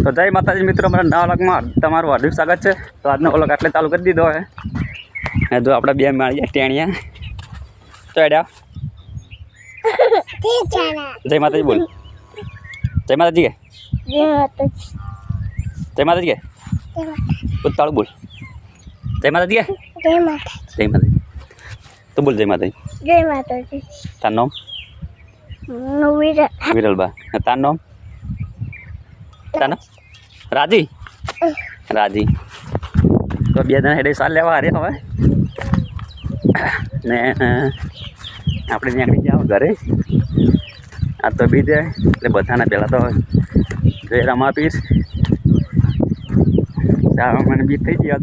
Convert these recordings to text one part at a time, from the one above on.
તો જય માતાજી મિત્રો, મારા નવા વ્લોગમાં તમારું હાર્દિક સ્વાગત છે। તો આજનો વ્લોગ આટલે ચાલુ કરી દીધો હે। જો આપણે બે માળીએ ટેણિયા તો એડા જય માતાજી બોલ, જય માતાજી કે જય માતાજી કે ઉતાળું બોલ, જય માતાજી કે જય માતાજી તો બોલ, જય માતાજી। તાર નામ વિરલબા, તાર નામ રાજી રાજી। તો બે જણા હેડે સાલ લેવા હારે હવે ને આપણે નીકળી જાવ ઘરે। આ તો બીજે એટલે બધાને પહેલાં તો જય રામ આપીશ। મને બીજ થઈ ગયા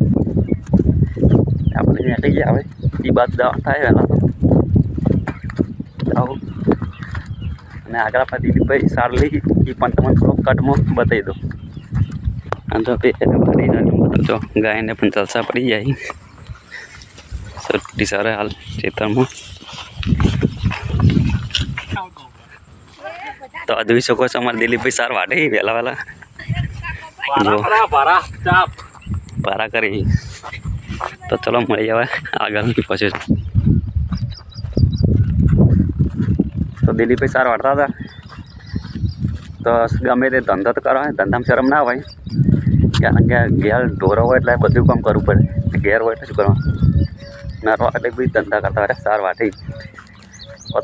આપણે નીકળી ગયા હવે એ બાદ દવા થાય પહેલાં તો આવું। અને આગળ આપણા દિલીપભાઈ સારલી એ પણ તમને થોડોક કટમાં બતાવી દો। આ તો વાડી બતાવજો, ગાયને પણ જલસા પડી જાય સટી સારે હાલ ખેતરમાં। તો આ જોઈ શકો છો અમારા દિલીપભાઈ સાર વાટે વહેલા વહેલા પારા કરી। તો ચલો મળી આવે આગળની પછી। તો દિલીપભાઈ સાર વાળતા હતા તો ગમે તે ધંધો તો કરો, ધંધામાં શરમ ના હોય, કારણ કે ઘેર ઢોરો હોય એટલે બધું કામ કરવું પડે, ઘેર હોય એટલે શું કરવાનું નરવા એટલે બી ધંધા કરતા હોય સાર વાટી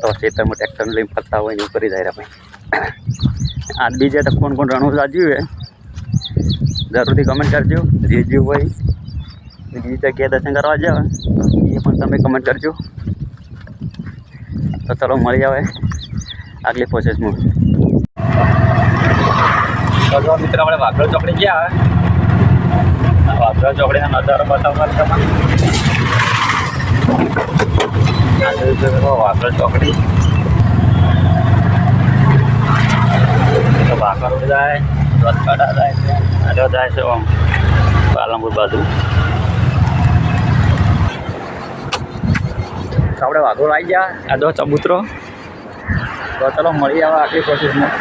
તો ખેતરમાં ટ્રેક્ટર લઈને ફરતા હોય ને એવું કરી જાય ભાઈ। આજ બીજે તો કોણ કોણ રણું સાજ્યું હોય જરૂરથી કમેન્ટ કરજો। જે જીવ હોય બીજી જગ્યાએ દર્શન કરવા જાવ એ પણ તમે કમેન્ટ કરજો। તો ચલો મળી આવે આગલી પ્રોસેસમાં। તો જો મિત્રો આપણે વાઘર ચોકડી ગયા, વાઘર ચોકડીનો નજારો બતાવવા તમારે। વાઘર ચોકડી તો વાઘર જાય, રથકાડા જાય છે, આજો જાય છે આમ પાલનપુર બાજુ। આપણે વાઘોર આવી ગયા, આજો ચબૂતરો। તો ચલો મળી આવે આટલી પ્રોસેસમાં।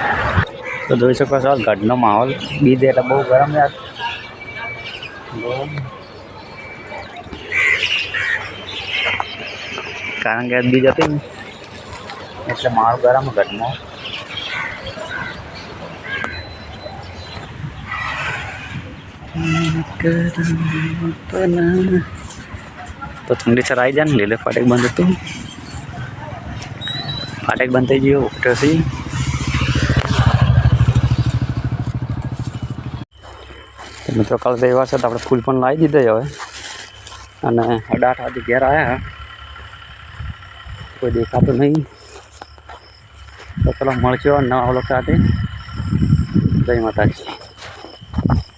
તો જોઈ શકો છો ગઢનો માહોલ, બીજ એટલે બહુ ગરમ યાર, કારણ કે બીજ હતી ને એટલે માહોલ ગરમ ગઢમાં। તો ઠંડી સર આવી જાય ને લીલે ફાટેક બંધ હતું, ફાટેક બંધ થઈ ગયો ઉઠ્યોથી। મિત્રો કાલ રવિવાર છે તો આપણે ફૂલ પણ લાવી દીધા હવે, અને 8:30 વાગે ઘેર આવ્યા, કોઈ દેખાતું નહીં। તો ચલો મળશો નવા વ્લોગ સાથે। જય માતાજી।